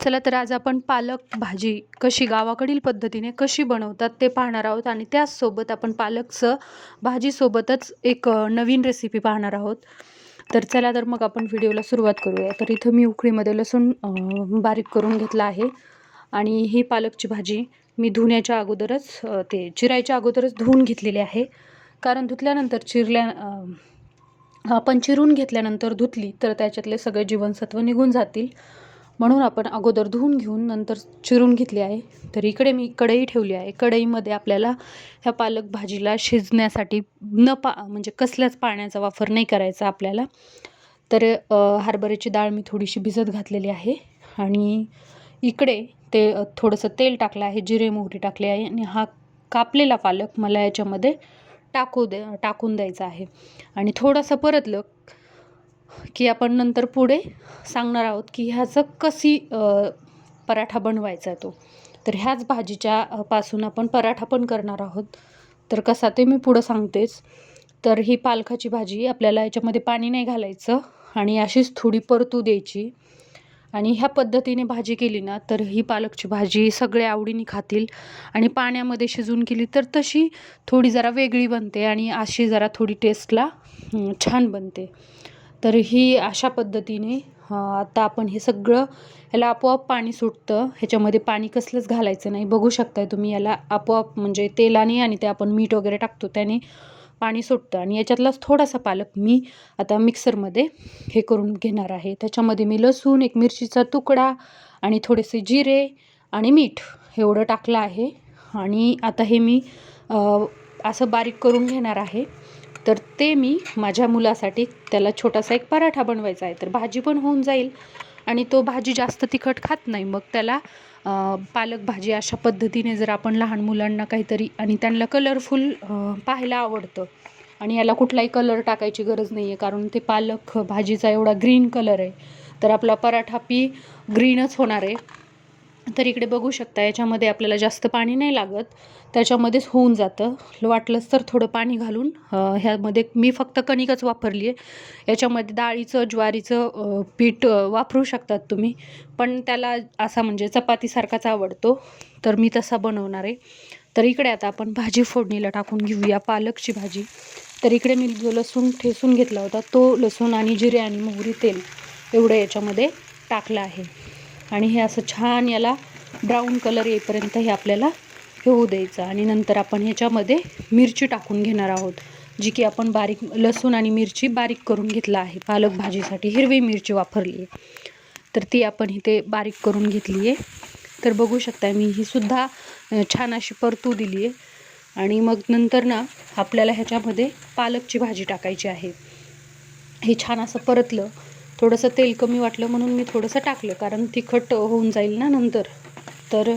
चला तर आज आपण पालक भाजी कशी गावाकडील पद्धतीने कशी बनवतात ते पाहणार आहोत आणि त्याचसोबत आपण पालकचं भाजीसोबतच एक नवीन रेसिपी पाहणार आहोत। तर चला तर मग आपण व्हिडिओला सुरुवात करूया। तर इथं मी उकळीमध्ये लसूण बारीक करून घेतला आहे आणि ही पालकची भाजी मी धुण्याच्या अगोदरच ते चिरायच्या अगोदरच धुवून घेतलेली आहे, कारण धुतल्यानंतर आपण चिरून घेतल्यानंतर धुतली तर त्याच्यातले सगळे जीवनसत्व निघून जातील, म्हणून आपण अगोदर धुवून घेऊन नंतर चिरून घेतली आहे। तर इकडे मी कढई ठेवली आहे। कढईमध्ये आपल्याला ह्या पालक भाजीला शिजण्यासाठी म्हणजे कसल्याच पाण्याचा वापर नाही करायचा आपल्याला। तर हरभऱ्याची डाळ मी थोडीशी भिजत घातलेली आहे आणि इकडे ते थोडंसं तेल टाकलं आहे, जिरे मोहरी टाकली आहे आणि हा कापलेला पालक मला याच्यामध्ये टाकून द्यायचा आहे आणि थोडंसं परतलं की आपण नंतर पुढे सांगणार आहोत की ह्याचं कशी पराठा बनवायचा आहे तो। तर ह्याच भाजीच्या पासून आपण पराठा पण करणार आहोत, तर कसा ते मी पुढं सांगतेच। तर ही पालकाची भाजी आपल्याला याच्यामध्ये पाणी नाही घालायचं आणि अशीच थोडी परतू द्यायची आणि ह्या पद्धतीने भाजी केली ना तर ही पालकची भाजी सगळे आवडीने खातील आणि पाण्यामध्ये शिजून केली तर तशी थोडी जरा वेगळी बनते आणि अशी जरा थोडी टेस्टला छान बनते। तर ही अशा पद्धतीने आता आपण हे सगळं ह्याला आपोआप पाणी सुटतं, ह्याच्यामध्ये पाणी कसलंच घालायचं नाही। बघू शकताय तुम्ही, याला आपोआप म्हणजे तेलाने आणि ते आपण मीठ वगैरे टाकतो त्याने पाणी सुटतं आणि याच्यातलाच थोडासा पालक मी आता मिक्सरमध्ये हे करून घेणार आहे। त्याच्यामध्ये मी लसूण, एक मिरचीचा तुकडा आणि थोडेसे जिरे आणि मीठ एवढं टाकलं आहे आणि आता हे मी असं बारीक करून घेणार आहे। तर ते मी माझ्या मुलासाठी त्याला छोटासा एक पराठा बनवायचा आहे, तर भाजी पण होऊन जाईल आणि तो भाजी जास्त तिखट खात नाही, मग त्याला पालक भाजी अशा पद्धतीने जर आपण लहान मुलांना काहीतरी आणि त्यांना कलरफुल पाहायला आवडतं आणि याला कुठलाही कलर टाकायची गरज नाही आहे, कारण ते पालक भाजीचा एवढा ग्रीन कलर आहे, तर आपला पराठा ग्रीनच होणार आहे। तर इकडे बघू शकता याच्यामध्ये आपल्याला जास्त पाणी नाही लागत, त्याच्यामध्येच होऊन जातं। वाटलंच तर थोडं पाणी घालून ह्यामध्ये मी फक्त कणिकच वापरली आहे, याच्यामध्ये डाळीचं ज्वारीचं पीठ वापरू शकतात तुम्ही, पण त्याला असा म्हणजे चपातीसारखाच आवडतो, तर मी तसा बनवणार आहे। तर इकडे आता आपण भाजी फोडणीला टाकून घेऊया पालकची भाजी। तर इकडे मी जो लसूण ठेचून घेतला होता तो लसूण आणि जिरे आणि मोहरी तेल एवढं याच्यामध्ये टाकलं आहे आणि हे असं छान याला ब्राऊन कलर येईपर्यंत हे आपल्याला होऊ द्यायचं आणि नंतर आपण ह्याच्यामध्ये मिरची टाकून घेणार आहोत, जी की आपण लसूण आणि मिरची बारीक करून घेतला आहे। पालक भाजीसाठी हिरवी मिरची वापरली आहे, तर ती आपण इथे बारीक करून घेतली आहे। तर बघू शकता मी ही सुद्धा छान अशी परतू दिली आहे आणि मग नंतर ना आपल्याला ह्याच्यामध्ये पालकची भाजी टाकायची आहे। हे छान असं परतलं, थोडंसं तेल कमी वाटलं म्हणून मी थोडंसं टाकलं, कारण तिखट होऊन जाईल ना नंतर। तर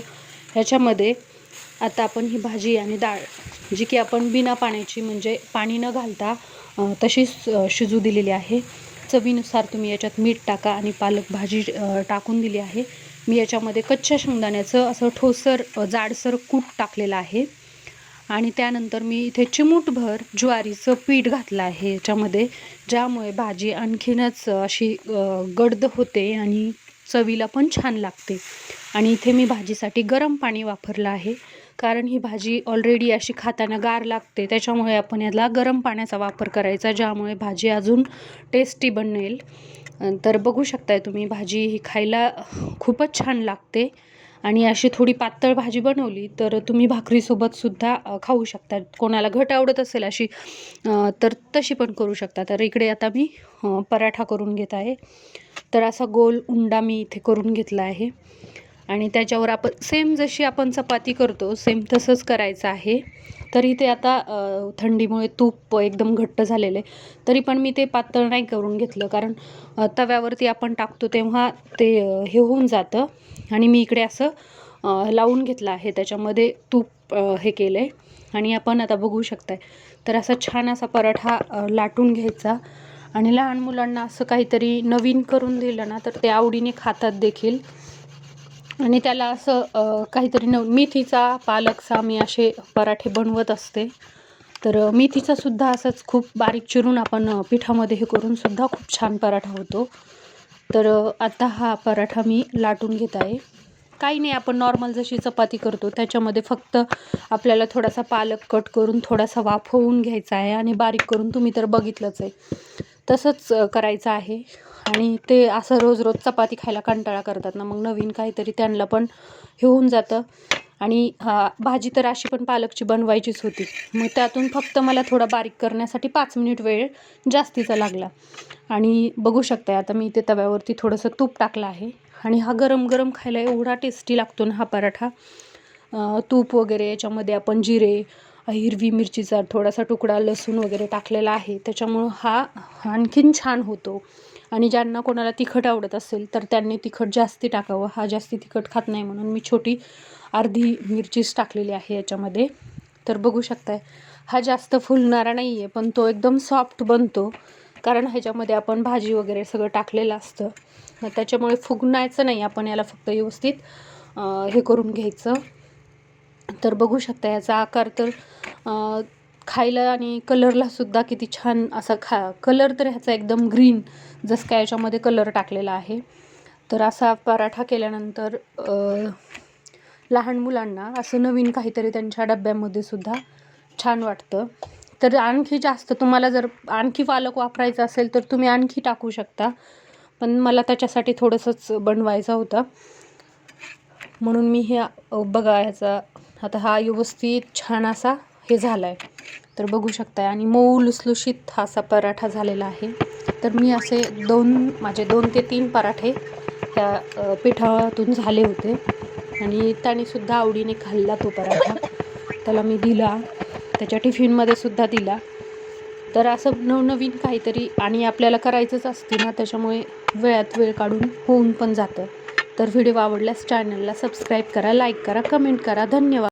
ह्याच्यामध्ये आता आपण ही भाजी आणि डाळ जी की आपण बिना पाण्याची म्हणजे पाणी न घालता तशीच शिजू दिलेली आहे। चवीनुसार तुम्ही याच्यात मीठ टाका आणि पालक भाजी टाकून दिली आहे। मी याच्यामध्ये कच्च्या शेंगदाण्याचं असं ठोसर जाडसर कूट टाकलेलं आहे आणि त्यानंतर मी इथे चिमूटभर ज्वारीचं पीठ घातलं आहे याच्यामध्ये, ज्यामुळे भाजी आणखीनच अशी गडद होते आणि चवीला पण छान लागते। आणि इथे मी भाजीसाठी गरम पाणी वापरलं आहे, कारण ही भाजी ऑलरेडी अशी खाताना गार लागते, त्याच्यामुळे आपण याला गरम पाण्याचा वापर करायचा, ज्यामुळे भाजी अजून टेस्टी बनेल। तर बघू शकताय तुम्ही, भाजी ही खायला खूपच छान लागते आणि अशी थोडी पातळ भाजी बनवली तर तुम्ही भाकरीसोबतसुद्धा खाऊ शकता। कोणाला घट आवडत असेल अशी तर तशी पण करू शकता। तर इकडे आता मी पराठा करून घेत आहे, तर असा गोल उंडा मी इथे करून घेतला आहे आणि त्याच्यावर आपण सेम जशी आपण चपाती करतो सेम तसंच करायचं आहे। तरी ते आता थंडीमुळे तूप एकदम घट्ट झालेलं आहे, तरी पण मी ते पातळ नाही करून घेतलं, कारण तव्यावरती आपण टाकतो तेव्हा ते हे होऊन जातं आणि मी इकडे असं लावून घेतलं आहे, त्याच्यामध्ये तूप हे केलं आहे आणि आपण आता बघू शकताय। तर असा छान असा पराठा लाटून घ्यायचा आणि लहान मुलांना असं काहीतरी नवीन करून दिलं ना तर ते आवडीने खातात देखील आणि त्याला असं काहीतरी मेथीचा पालकचा मी असे पराठे बनवत असते। तर मेथीचा सुद्धा असंच खूप बारीक चिरून आपण पिठामध्ये हे करून सुद्धा खूप छान पराठा होतो। तर आता हा पराठा मी लाटून घेत आहे. काही नाही, आपण नॉर्मल जशी चपाती करतो त्याच्यामध्ये फक्त आपल्याला थोडासा पालक कट करून थोडासा वाफवून घ्यायचा आहे आणि बारीक करून तुम्ही तर बघितलंच आहे तसंच करायचं आहे. आणि ते असं रोज रोज चपाती खायला कंटाळा करतात ना, मग नवीन काहीतरी त्यांना पण हे होऊन जातं. आणि भाजी तर अशी पण पालकची बनवायचीच होती, मग त्यातून फक्त मला थोडा बारीक करण्यासाठी 5 मिनिट वेळ जास्तीचा लागला. आणि बघू शकताय आता मी इथे तव्यावरती थोडंसं तूप टाकलं आहे आणि हा गरम गरम खायला एवढा टेस्टी लागतो ना हा पराठा. तूप वगैरे, याच्यामध्ये आपण जिरे, हिरवी मिरचीचा थोडासा तुकडा, लसूण वगैरे टाकलेला आहे, त्याच्यामुळं हा आणखीन छान होतो. आणि ज्यांना कोणाला तिखट आवडत असेल तर त्यांनी तिखट जास्ती टाकावं. हा जास्ती तिखट खात नाही म्हणून मी छोटी अर्धी मिरचीच टाकलेली आहे याच्यामध्ये. तर बघू शकताय हा जास्त फुलणारा नाही आहे, पण तो एकदम सॉफ्ट बनतो, कारण ह्याच्यामध्ये आपण भाजी वगैरे सगळं टाकलेलं असतं. त्याच्यामुळे फुगण्याचं नाही, आपण याला फक्त व्यवस्थित हे करून घ्यायचं. तर बघू शकता याचा आकार तर खायला आणि कलरलासुद्धा किती छान असा कलर तर ह्याचा एकदम ग्रीन, जसं काय याच्यामध्ये कलर टाकलेला आहे. तर असा पराठा केल्यानंतर लहान मुलांना असं नवीन काहीतरी त्यांच्या डब्यामध्ये सुद्धा छान वाटतं. तर आणखी जास्त तुम्हाला जर आणखी पालक वापरायचा असेल तर तुम्ही आणखी टाकू शकता, पण मला त्याच्यासाठी थोडंसंच बनवायचं होतं म्हणून मी हे बघा ह्याचा आता हा व्यवस्थित छान असा हे झाला आहे. तर बघू शकताय आणि मऊ लुसलुशीत हा असा पराठा झालेला आहे. तर मी असे माझे 2 ते 3 पराठे ह्या पिठातून झाले होते आणि त्यानेसुद्धा आवडीने खाल्ला तो पराठा. त्याला मी दिला, त्याच्या टिफिनमध्ये सुद्धा दिला. तर असं नवनवीन काहीतरी आणि आपल्याला करायचंच असते ना, त्याच्यामुळे वेळात वेळ काढून होऊन पण जातं. तर व्हिडिओ आवडल्यास चॅनलला सबस्क्राईब करा, लाईक करा, कमेंट करा. धन्यवाद.